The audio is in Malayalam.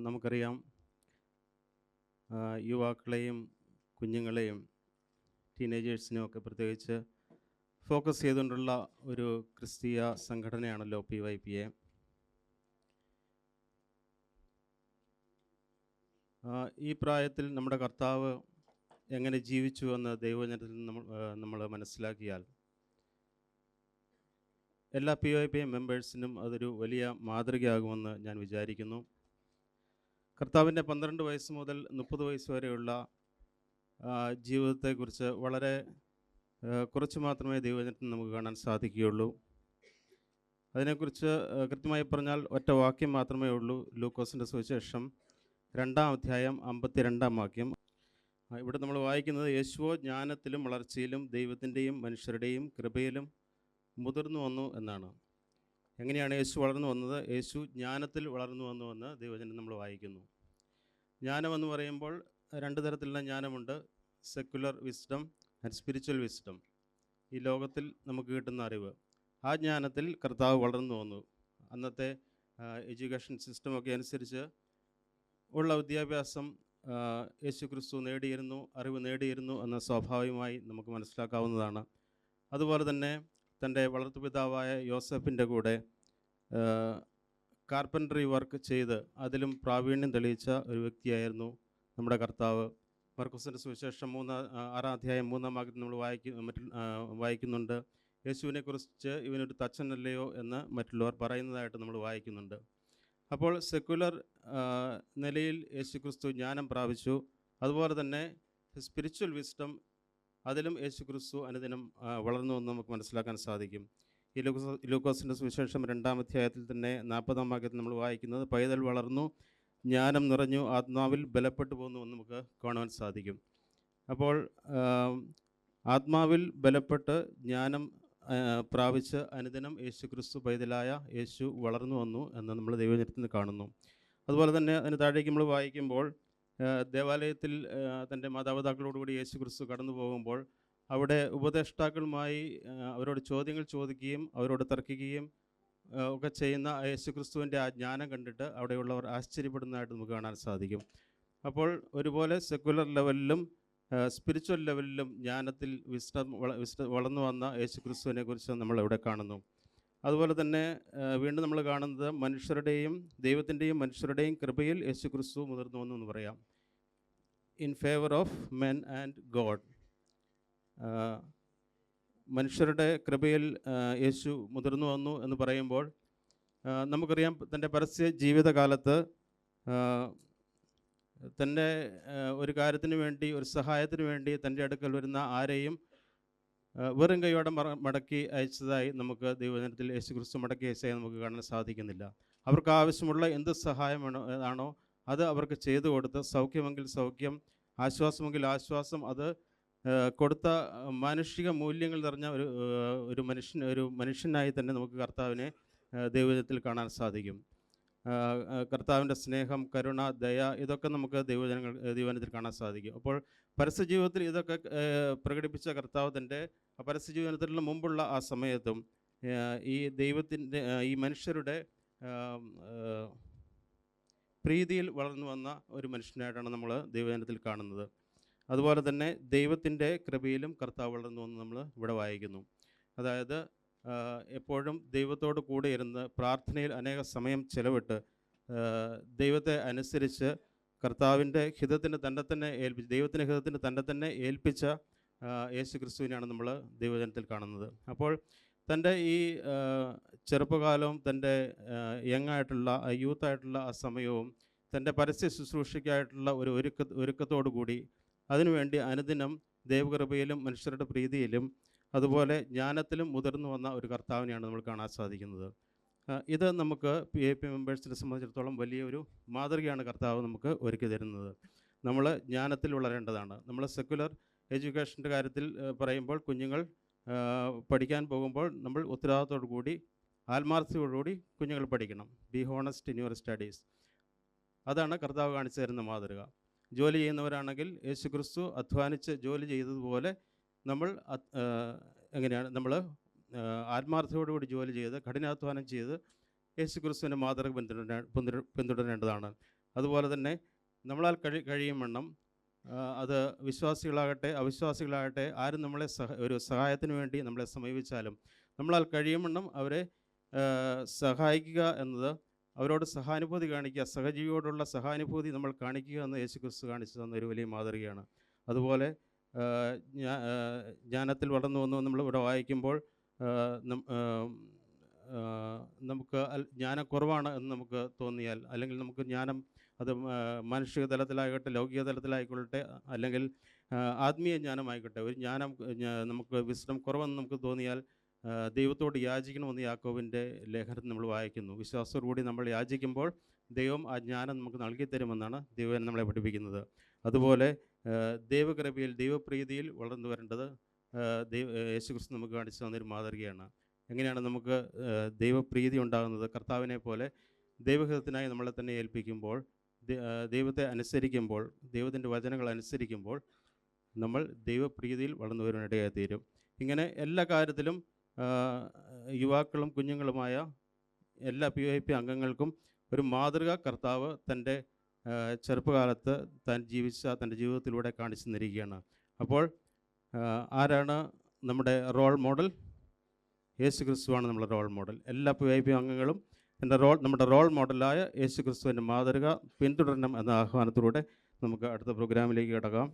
നമുക്കറിയാം, യുവാക്കളെയും കുഞ്ഞുങ്ങളെയും ടീനേജേഴ്സിനെയും ഒക്കെ പ്രത്യേകിച്ച് ഫോക്കസ് ചെയ്തുകൊണ്ടുള്ള ഒരു ക്രിസ്തീയ സംഘടനയാണല്ലോ PYPA. ഈ പ്രായത്തിൽ നമ്മുടെ കർത്താവ് എങ്ങനെ ജീവിച്ചു എന്ന് ദൈവവചനത്തിൽ നമ്മൾ മനസ്സിലാക്കിയാൽ എല്ലാ PYPA മെമ്പേഴ്സിനും അതൊരു വലിയ മാതൃകയാകുമെന്ന് ഞാൻ വിചാരിക്കുന്നു. കർത്താവിൻ്റെ 12 വയസ്സ് മുതൽ 30 വയസ്സ് വരെയുള്ള ജീവിതത്തെക്കുറിച്ച് വളരെ കുറച്ച് മാത്രമേ ദൈവവചനത്തിൽ നമുക്ക് കാണാൻ സാധിക്കുകയുള്ളൂ. അതിനെക്കുറിച്ച് കൃത്യമായി പറഞ്ഞാൽ ഒറ്റ വാക്യം മാത്രമേ ഉള്ളൂ. ലൂക്കോസിൻ്റെ സുവിശേഷം 2-ാം അധ്യായം 52-ാം വാക്യം. ഇവിടെ നമ്മൾ വായിക്കുന്നത്, യേശുവോ ജ്ഞാനത്തിലും വളർച്ചയിലും ദൈവത്തിൻ്റെയും മനുഷ്യരുടെയും കൃപയിലും മുതിർന്നു വന്നു എന്നാണ്. എങ്ങനെയാണ് യേശു വളർന്നു വന്നത്? യേശു ജ്ഞാനത്തിൽ വളർന്നു വന്നുവെന്ന് ദൈവവചനം നമ്മൾ വായിക്കുന്നു. ജ്ഞാനമെന്ന് പറയുമ്പോൾ 2 തരത്തിലുള്ള ജ്ഞാനമുണ്ട്: secular wisdom and spiritual wisdom. ഈ ലോകത്തിൽ നമുക്ക് കിട്ടുന്ന അറിവ്, ആ ജ്ഞാനത്തിൽ കർത്താവ് വളർന്നു വന്നു. അന്നത്തെ എഡ്യൂക്കേഷൻ സിസ്റ്റമൊക്കെ അനുസരിച്ച് ഉള്ള വിദ്യാഭ്യാസം യേശു ക്രിസ്തു നേടിയിരുന്നു, അറിവ് നേടിയിരുന്നു എന്ന് സ്വാഭാവികമായി നമുക്ക് മനസ്സിലാക്കാവുന്നതാണ്. അതുപോലെ തന്നെ തൻ്റെ വളർത്തുപിതാവായ യോസഫിൻ്റെ കൂടെ കാർപ്പൻട്രി വർക്ക് ചെയ്ത് അതിലും പ്രാവീണ്യം തെളിയിച്ച ഒരു വ്യക്തിയായിരുന്നു നമ്മുടെ കർത്താവ്. മർക്കോസിൻ്റെ സുവിശേഷം 6-ാം അധ്യായം 3-ാം വാക്യത്തിൽ നമ്മൾ വായിക്കുന്നുണ്ട്, യേശുവിനെക്കുറിച്ച് ഇവനൊരു തച്ചനല്ലയോ എന്ന് മറ്റുള്ളവർ പറയുന്നതായിട്ട് നമ്മൾ വായിക്കുന്നുണ്ട്. അപ്പോൾ സെക്കുലർ നിലയിൽ യേശു ക്രിസ്തു ജ്ഞാനം പ്രാപിച്ചു. അതുപോലെ തന്നെ സ്പിരിച്വൽ വിസ്ഡം, അതിലും യേശു ക്രിസ്തു അനുദിനം വളർന്നു എന്ന് നമുക്ക് മനസ്സിലാക്കാൻ സാധിക്കും. ഈ ലൂക്കോസിൻ്റെ സുവിശേഷം 2-ാം അധ്യായത്തിൽ തന്നെ 40-ാം വാക്യത്തിൽ നമ്മൾ വായിക്കുന്നത്, പൈതൽ വളർന്നു, ജ്ഞാനം നിറഞ്ഞു, ആത്മാവിൽ ബലപ്പെട്ടു പോകുന്നു എന്ന് നമുക്ക് കാണുവാൻ സാധിക്കും. അപ്പോൾ ആത്മാവിൽ ബലപ്പെട്ട് ജ്ഞാനം പ്രാപിച്ച് അനുദിനം യേശു ക്രിസ്തു പൈതലായ യേശു വളർന്നു വന്നു എന്ന് നമ്മൾ ദൈവവചനത്തിൽ നിന്ന് കാണുന്നു. അതുപോലെ തന്നെ അതിന് താഴേക്ക് നമ്മൾ വായിക്കുമ്പോൾ, ദേവാലയത്തിൽ തൻ്റെ മാതാപിതാക്കളോടുകൂടി യേശു ക്രിസ്തു കടന്നു പോകുമ്പോൾ അവിടെ ഉപദേഷ്ടാക്കളുമായി അവരോട് ചോദ്യങ്ങൾ ചോദിക്കുകയും അവരോട് തർക്കിക്കുകയും ഒക്കെ ചെയ്യുന്ന യേശു ക്രിസ്തുവിൻ്റെ ആ ജ്ഞാനം കണ്ടിട്ട് അവിടെയുള്ളവർ ആശ്ചര്യപ്പെടുന്നതായിട്ട് നമുക്ക് കാണാൻ സാധിക്കും. അപ്പോൾ ഒരുപോലെ സെക്കുലർ ലെവലിലും സ്പിരിച്വൽ ലെവലിലും ജ്ഞാനത്തിൽ വളർന്നു വന്ന യേശു ക്രിസ്തുവിനെ കുറിച്ച് നമ്മൾ ഇവിടെ കാണുന്നു. അതുപോലെ തന്നെ വീണ്ടും നമ്മൾ കാണുന്നത്, മനുഷ്യരുടെയും ദൈവത്തിൻ്റെയും മനുഷ്യരുടെയും കൃപയിൽ യേശു ക്രിസ്തു മുതിർന്നു വന്നു എന്ന് പറയാം. In favour of men and God. മനുഷ്യരുടെ കൃപയിൽ യേശു മുതിർന്നു വന്നു എന്ന് പറയുമ്പോൾ നമുക്കറിയാം, തൻ്റെ പരസ്യ ജീവിതകാലത്ത് തൻ്റെ ഒരു കാര്യത്തിന് വേണ്ടി, ഒരു സഹായത്തിന് വേണ്ടി തൻ്റെ അടുക്കൽ വരുന്ന ആരെയും വെറും കൈയോടെ മടക്കി അയച്ചതായി നമുക്ക് ദൈവവചനത്തിൽ യേശു ക്രിസ്തു മടക്കി അയച്ചതായി നമുക്ക് കാണാൻ സാധിക്കുന്നില്ല. അവർക്ക് ആവശ്യമുള്ള എന്ത് സഹായമാണോ അത് അവർക്ക് ചെയ്തു കൊടുത്ത്, സൗഖ്യമെങ്കിൽ സൗഖ്യം, ആശ്വാസമെങ്കിൽ ആശ്വാസം, അത് കൊടുത്ത മാനുഷിക മൂല്യങ്ങൾ നിറഞ്ഞ ഒരു മനുഷ്യനായി തന്നെ നമുക്ക് കർത്താവിനെ ദൈവവചനത്തിൽ കാണാൻ സാധിക്കും. കർത്താവിൻ്റെ സ്നേഹം, കരുണ, ദയ, ഇതൊക്കെ നമുക്ക് ദൈവവചനത്തിൽ കാണാൻ സാധിക്കും. അപ്പോൾ പരസ്യ ജീവിതത്തിൽ ഇതൊക്കെ പ്രകടിപ്പിച്ച കർത്താവ് തൻ്റെ പരസ്യ ജീവിതത്തിലുള്ള മുമ്പുള്ള ആ സമയത്തും ഈ മനുഷ്യരുടെ പ്രീതിയിൽ വളർന്നു വന്ന ഒരു മനുഷ്യനായിട്ടാണ് നമ്മൾ ദൈവവചനത്തിൽ കാണുന്നത്. അതുപോലെ തന്നെ ദൈവത്തിൻ്റെ കൃപയിലും കർത്താവ് വളർന്നു വന്ന് നമ്മൾ ഇവിടെ വായിക്കുന്നു. അതായത് എപ്പോഴും ദൈവത്തോട് കൂടെ ഇരുന്ന് പ്രാർത്ഥനയിൽ അനേക സമയം ചെലവിട്ട് ദൈവത്തെ അനുസരിച്ച് കർത്താവിൻ്റെ ഹിതത്തിന് ദൈവത്തിൻ്റെ ഹിതത്തിന് തന്നെ ഏൽപ്പിച്ച യേശു ക്രിസ്തുവിനെയാണ് നമ്മൾ ദൈവവചനത്തിൽ കാണുന്നത്. അപ്പോൾ തൻ്റെ ഈ ചെറുപ്പകാലവും തൻ്റെ യങ്ങായിട്ടുള്ള യൂത്തായിട്ടുള്ള ആ സമയവും തൻ്റെ പരസ്യ ശുശ്രൂഷയ്ക്കായിട്ടുള്ള ഒരു ഒരുക്കത്തോടു കൂടി അതിനുവേണ്ടി അനുദിനം ദൈവകൃപയിലും മനുഷ്യരുടെ പ്രീതിയിലും അതുപോലെ ജ്ഞാനത്തിലും മുതിർന്നു വന്ന ഒരു കർത്താവിനെയാണ് നമ്മൾ കാണാൻ സാധിക്കുന്നത്. ഇത് നമുക്ക് PYP മെമ്പേഴ്സിനെ സംബന്ധിച്ചിടത്തോളം വലിയൊരു മാതൃകയാണ് കർത്താവ് നമുക്ക് ഒരുക്കി തരുന്നത്. നമ്മൾ ജ്ഞാനത്തിൽ വളരേണ്ടതാണ്. നമ്മൾ സെക്കുലർ എഡ്യൂക്കേഷൻ്റെ കാര്യത്തിൽ പറയുമ്പോൾ, കുഞ്ഞുങ്ങൾ പഠിക്കാൻ പോകുമ്പോൾ നമ്മൾ ഉത്തരവാദിത്തോടു കൂടി, ആത്മാർത്ഥതയോടുകൂടി കുഞ്ഞുങ്ങൾ പഠിക്കണം. Be honest in your studies. അതാണ് കർത്താവ് കാണിച്ചു തരുന്ന മാതൃക. ജോലി ചെയ്യുന്നവരാണെങ്കിൽ യേശു ക്രിസ്തു അധ്വാനിച്ച് ജോലി ചെയ്തതുപോലെ നമ്മൾ ആത്മാർത്ഥതയോടുകൂടി ജോലി ചെയ്ത് കഠിനാധ്വാനം ചെയ്ത് യേശു ക്രിസ്തുവിൻ്റെ മാതൃക പിന്തുടരേണ്ടതാണ്. അതുപോലെ തന്നെ നമ്മളാൽ കഴിയും വണ്ണം അത് വിശ്വാസികളാകട്ടെ അവിശ്വാസികളാകട്ടെ ആരും നമ്മളെ ഒരു സഹായത്തിന് വേണ്ടി നമ്മളെ സമീപിച്ചാലും നമ്മളാൽ കഴിയും വണ്ണം അവരെ സഹായിക്കുക എന്നത്, അവരോട് സഹാനുഭൂതി കാണിക്കുക, സഹജീവിയോടുള്ള സഹാനുഭൂതി നമ്മൾ കാണിക്കുക എന്ന് യേശുക്രിസ്തു കാണിച്ചു തന്ന ഒരു വലിയ മാതൃകയാണ്. അതുപോലെ ജ്ഞാനത്തിൽ വളർന്നു വന്നു നമ്മൾ ഇവിടെ വായിക്കുമ്പോൾ നമുക്ക് ജ്ഞാനക്കുറവാണ് എന്ന് നമുക്ക് തോന്നിയാൽ, അല്ലെങ്കിൽ നമുക്ക് ജ്ഞാനം അത് മാനുഷിക തലത്തിലായിക്കോട്ടെ, ലൗകിക തലത്തിലായിക്കൊള്ളട്ടെ, അല്ലെങ്കിൽ ആത്മീയ ജ്ഞാനമായിക്കോട്ടെ, ഒരു ജ്ഞാനം നമുക്ക് വിസ്ഡം കുറവെന്ന് നമുക്ക് തോന്നിയാൽ ദൈവത്തോട് യാചിക്കണമെന്ന് യാക്കോബിൻ്റെ ലേഖനത്തിൽ നമ്മൾ വായിക്കുന്നു. വിശ്വാസത്തോടുകൂടി നമ്മൾ യാചിക്കുമ്പോൾ ദൈവം ആ ജ്ഞാനം നമുക്ക് നൽകി തരുമെന്നാണ് ദൈവം നമ്മളെ പഠിപ്പിക്കുന്നത്. അതുപോലെ ദൈവകൃപയിൽ ദൈവപ്രീതിയിൽ വളർന്നു വരേണ്ടത് യേശുക്രിസ്തു നമുക്ക് കാണിച്ചു തന്നൊരു മാതൃകയാണ്. എങ്ങനെയാണ് നമുക്ക് ദൈവപ്രീതി ഉണ്ടാകുന്നത്? കർത്താവിനെ പോലെ ദൈവഹിതത്തിനായി നമ്മളെ തന്നെ ഏൽപ്പിക്കുമ്പോൾ, ദൈവത്തെ അനുസരിക്കുമ്പോൾ, ദൈവത്തിൻ്റെ വചനങ്ങൾ അനുസരിക്കുമ്പോൾ നമ്മൾ ദൈവപ്രീതിയിൽ വളർന്നു വരുവാനിടയായിത്തീരും. ഇങ്ങനെ എല്ലാ കാര്യത്തിലും യുവാക്കളും കുഞ്ഞുങ്ങളുമായ എല്ലാ PYP അംഗങ്ങൾക്കും ഒരു മാതൃക കർത്താവ് തൻ്റെ ചെറുപ്പകാലത്ത് താൻ ജീവിച്ച തൻ്റെ ജീവിതത്തിലൂടെ കാണിച്ചു തന്നിരിക്കുകയാണ്. അപ്പോൾ ആരാണ് നമ്മുടെ റോൾ മോഡൽ? യേശുക്രിസ്തുവാണ് നമ്മുടെ റോൾ മോഡൽ. എല്ലാ PYP അംഗങ്ങളും നമ്മുടെ റോൾ മോഡലായ യേശുക്രിസ്തുവിൻ്റെ മാതൃക പിന്തുടരണം എന്ന ആഹ്വാനത്തിലൂടെ നമുക്ക് അടുത്ത പ്രോഗ്രാമിലേക്ക് കടക്കാം.